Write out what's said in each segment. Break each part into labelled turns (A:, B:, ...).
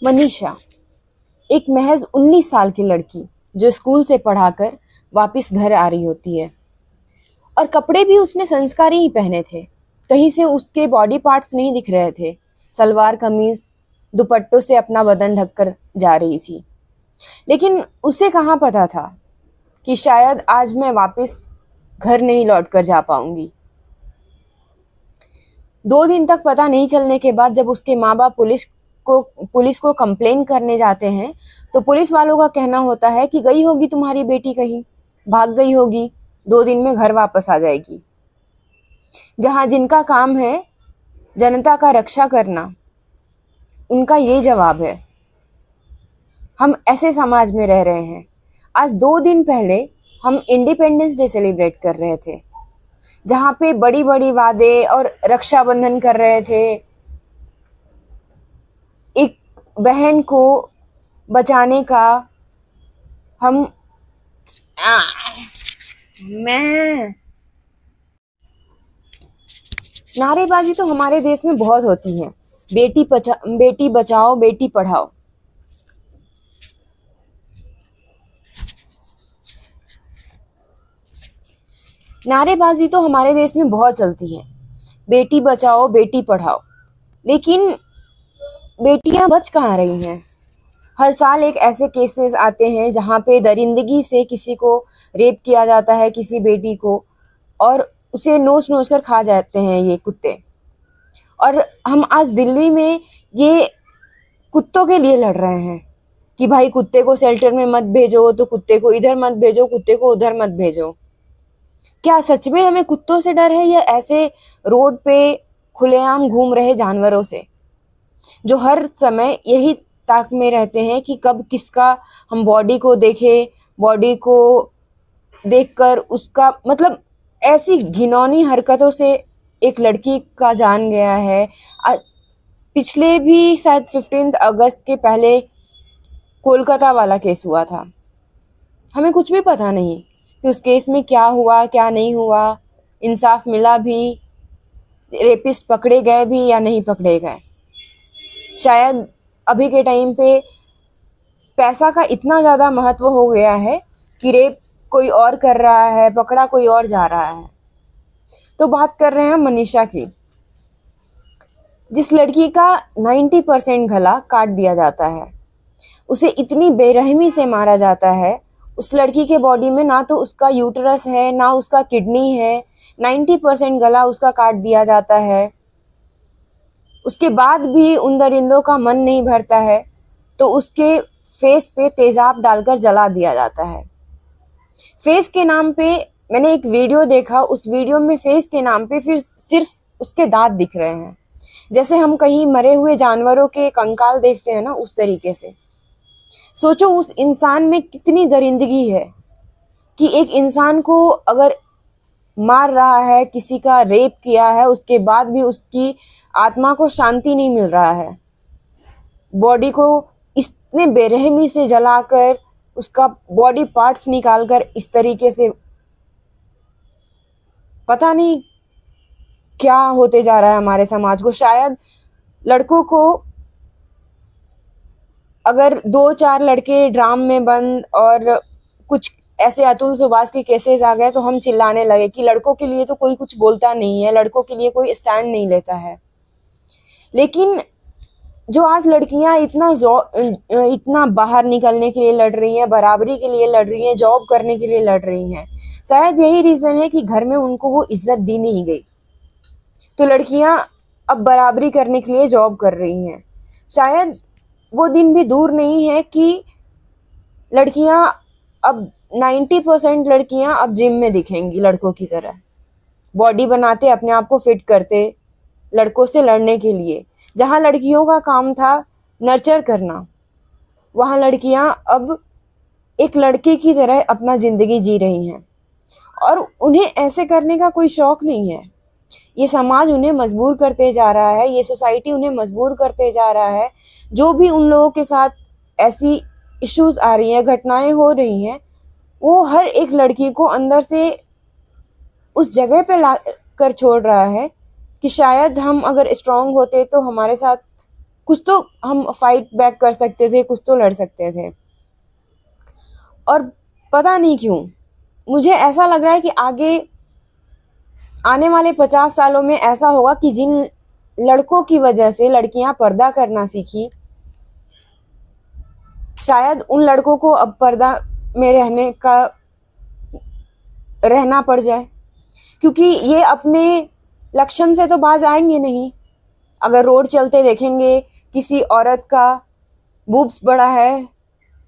A: मनीषा एक महज 19 साल की लड़की जो स्कूल से पढ़ाकर वापस घर आ रही होती है और कपड़े भी उसने संस्कारी ही पहने थे। कहीं से उसके बॉडी पार्ट्स नहीं दिख रहे थे। सलवार कमीज दुपट्टों से अपना बदन ढककर जा रही थी। लेकिन उसे कहाँ पता था कि शायद आज मैं वापस घर नहीं लौट कर जा पाऊंगी। 2 दिन तक पता नहीं चलने के बाद जब उसके माँ बाप पुलिस को कंप्लेन करने जाते हैं तो पुलिस वालों का कहना होता है कि गई होगी तुम्हारी बेटी, कहीं भाग गई होगी, 2 दिन में घर वापस आ जाएगी। जहां जिनका काम है जनता का रक्षा करना, उनका ये जवाब है। हम ऐसे समाज में रह रहे हैं। आज 2 दिन पहले हम इंडिपेंडेंस डे सेलिब्रेट कर रहे थे, जहां पे बड़ी बड़ी वादे और रक्षाबंधन कर रहे थे। एक बहन को बचाने का हम नारेबाजी तो हमारे देश में बहुत होती है। बेटी बचाओ बेटी पढ़ाओ। नारेबाजी तो हमारे देश में बहुत चलती है, बेटी बचाओ बेटी पढ़ाओ। लेकिन बेटियां बच कहाँ रही हैं? हर साल एक ऐसे केसेस आते हैं जहाँ पे दरिंदगी से किसी को रेप किया जाता है, किसी बेटी को, और उसे नोच नोच कर खा जाते हैं ये कुत्ते। और हम आज दिल्ली में ये कुत्तों के लिए लड़ रहे हैं कि भाई कुत्ते को शेल्टर में मत भेजो, तो कुत्ते को इधर मत भेजो, कुत्ते को उधर मत भेजो। क्या सच में हमें कुत्तों से डर है या ऐसे रोड पे खुलेआम घूम रहे जानवरों से, जो हर समय यही ताक में रहते हैं कि कब किसका हम बॉडी को देखें, बॉडी को देखकर उसका मतलब ऐसी घिनौनी हरकतों से एक लड़की का जान गया है। पिछले भी शायद 15 अगस्त के पहले कोलकाता वाला केस हुआ था। हमें कुछ भी पता नहीं कि उस केस में क्या हुआ क्या नहीं हुआ, इंसाफ मिला भी, रेपिस्ट पकड़े गए भी या नहीं पकड़े गए। शायद अभी के टाइम पे पैसा का इतना ज़्यादा महत्व हो गया है कि रेप कोई और कर रहा है, पकड़ा कोई और जा रहा है। तो बात कर रहे हैं मनीषा की, जिस लड़की का 90% गला काट दिया जाता है, उसे इतनी बेरहमी से मारा जाता है। उस लड़की के बॉडी में ना तो उसका यूटरस है ना उसका किडनी है, 90% गला उसका काट दिया जाता है। उसके बाद भी उन दरिंदों का मन नहीं भरता है तो उसके फेस पे तेजाब डालकर जला दिया जाता है। फेस के नाम पे मैंने एक वीडियो देखा, उस वीडियो में फेस के नाम पे फिर सिर्फ उसके दांत दिख रहे हैं, जैसे हम कहीं मरे हुए जानवरों के कंकाल देखते हैं ना, उस तरीके से। सोचो उस इंसान में कितनी दरिंदगी है कि एक इंसान को अगर मार रहा है, किसी का रेप किया है, उसके बाद भी उसकी आत्मा को शांति नहीं मिल रहा है। बॉडी को इतने बेरहमी से जलाकर, उसका बॉडी पार्ट्स निकालकर इस तरीके से, पता नहीं क्या होते जा रहा है हमारे समाज को। शायद लड़कों को अगर 2-4 लड़के ड्राम में बंद और कुछ ऐसे अतुल सुभाष के केसेस आ गए तो हम चिल्लाने लगे कि लड़कों के लिए तो कोई कुछ बोलता नहीं है, लड़कों के लिए कोई स्टैंड नहीं लेता है। लेकिन जो आज लड़कियां इतना बाहर निकलने के लिए लड़ रही हैं, बराबरी के लिए लड़ रही हैं, जॉब करने के लिए लड़ रही हैं, शायद यही रीजन है कि घर में उनको वो इज्जत दी नहीं गई। तो लड़कियां अब बराबरी करने के लिए जॉब कर रही हैं। शायद वो दिन भी दूर नहीं है कि लड़कियां अब 90% लड़कियां अब जिम में दिखेंगी लड़कों की तरह, बॉडी बनाते, अपने आप को फिट करते, लड़कों से लड़ने के लिए। जहां लड़कियों का काम था नर्चर करना, वहां लड़कियां अब एक लड़के की तरह अपना जिंदगी जी रही हैं और उन्हें ऐसे करने का कोई शौक नहीं है। ये समाज उन्हें मजबूर करते जा रहा है, ये सोसाइटी उन्हें मजबूर करते जा रहा है। जो भी उन लोगों के साथ ऐसी इश्यूज आ रही हैं, घटनाएं हो रही हैं, वो हर एक लड़की को अंदर से उस जगह पे ला कर छोड़ रहा है कि शायद हम अगर स्ट्रांग होते तो हमारे साथ कुछ तो हम फाइट बैक कर सकते थे, कुछ तो लड़ सकते थे। और पता नहीं क्यों मुझे ऐसा लग रहा है कि आगे आने वाले 50 सालों में ऐसा होगा कि जिन लड़कों की वजह से लड़कियां पर्दा करना सीखी, शायद उन लड़कों को अब पर्दा में रहना पड़ जाए, क्योंकि ये अपने लक्षण से तो बाज आएंगे नहीं। अगर रोड चलते देखेंगे किसी औरत का बूब्स बड़ा है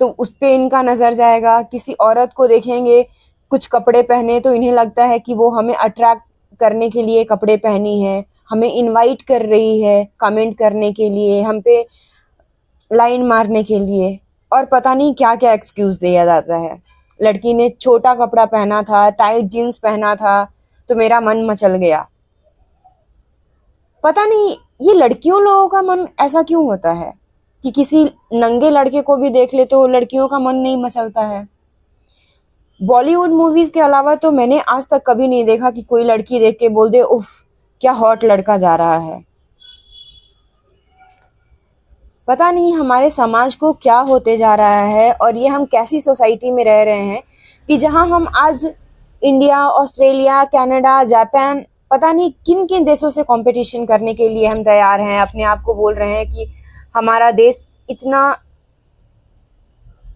A: तो उस पे इनका नजर जाएगा, किसी औरत को देखेंगे कुछ कपड़े पहने तो इन्हें लगता है कि वो हमें अट्रैक्ट करने के लिए कपड़े पहनी है, हमें इनवाइट कर रही है कमेंट करने के लिए, हम पे लाइन मारने के लिए, और पता नहीं क्या क्या एक्सक्यूज दिया जाता है। लड़की ने छोटा कपड़ा पहना था, टाइट जीन्स पहना था तो मेरा मन मचल गया। पता नहीं ये लड़कियों लोगों का मन ऐसा क्यों होता है कि किसी नंगे लड़के को भी देख ले तो लड़कियों का मन नहीं मचलता है। बॉलीवुड मूवीज के अलावा तो मैंने आज तक कभी नहीं देखा कि कोई लड़की देख के बोल दे उफ क्या हॉट लड़का जा रहा है। पता नहीं हमारे समाज को क्या होते जा रहा है और ये हम कैसी सोसाइटी में रह रहे हैं कि जहां हम आज इंडिया, ऑस्ट्रेलिया, कनाडा, जापान, पता नहीं किन किन देशों से कंपटीशन करने के लिए हम तैयार हैं। अपने आप को बोल रहे हैं कि हमारा देश इतना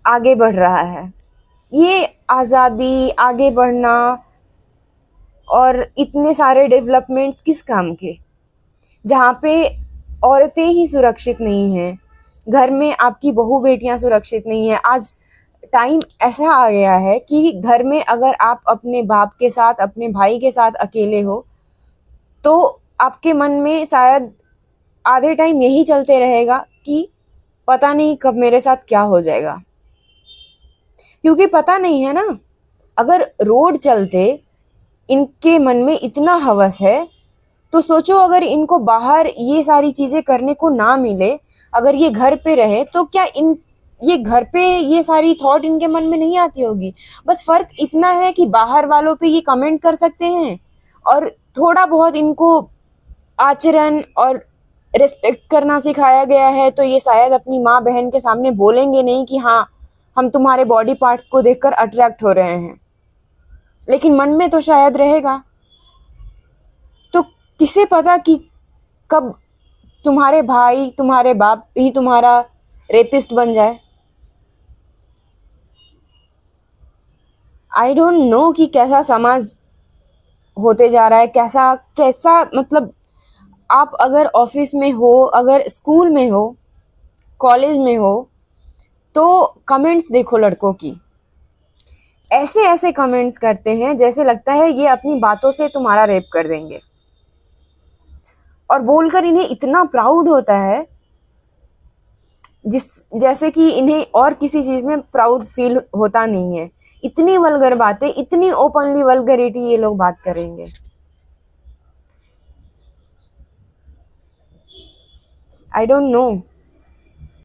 A: आगे बढ़ रहा है। ये आज़ादी, आगे बढ़ना और इतने सारे डेवलपमेंट्स किस काम के, जहाँ पे औरतें ही सुरक्षित नहीं हैं, घर में आपकी बहू बेटियां सुरक्षित नहीं है। आज टाइम ऐसा आ गया है कि घर में अगर आप अपने बाप के साथ, अपने भाई के साथ अकेले हो तो आपके मन में शायद आधे टाइम यही चलते रहेगा कि पता नहीं कब मेरे साथ क्या हो जाएगा, क्योंकि पता नहीं है ना। अगर रोड चलते इनके मन में इतना हवस है तो सोचो अगर इनको बाहर ये सारी चीजें करने को ना मिले, अगर ये घर पे रहे तो क्या इन ये घर पे ये सारी थॉट इनके मन में नहीं आती होगी। बस फर्क इतना है कि बाहर वालों पे ये कमेंट कर सकते हैं और थोड़ा बहुत इनको आचरण और रिस्पेक्ट करना सिखाया गया है, तो ये शायद अपनी माँ बहन के सामने बोलेंगे नहीं कि हाँ हम तुम्हारे बॉडी पार्ट्स को देखकर अट्रैक्ट हो रहे हैं, लेकिन मन में तो शायद रहेगा। तो किसे पता कि कब तुम्हारे भाई, तुम्हारे बाप ही तुम्हारा रेपिस्ट बन जाए। आई डोंट नो कि कैसा समाज होते जा रहा है, कैसा कैसा मतलब आप अगर ऑफिस में हो, अगर स्कूल में हो, कॉलेज में हो, तो कमेंट्स देखो लड़कों की, ऐसे ऐसे कमेंट्स करते हैं जैसे लगता है ये अपनी बातों से तुम्हारा रेप कर देंगे, और बोलकर इन्हें इतना प्राउड होता है जिस जैसे कि इन्हें और किसी चीज में प्राउड फील होता नहीं है। इतनी वल्गर बातें, इतनी ओपनली वल्गरिटी ये लोग बात करेंगे। I don't know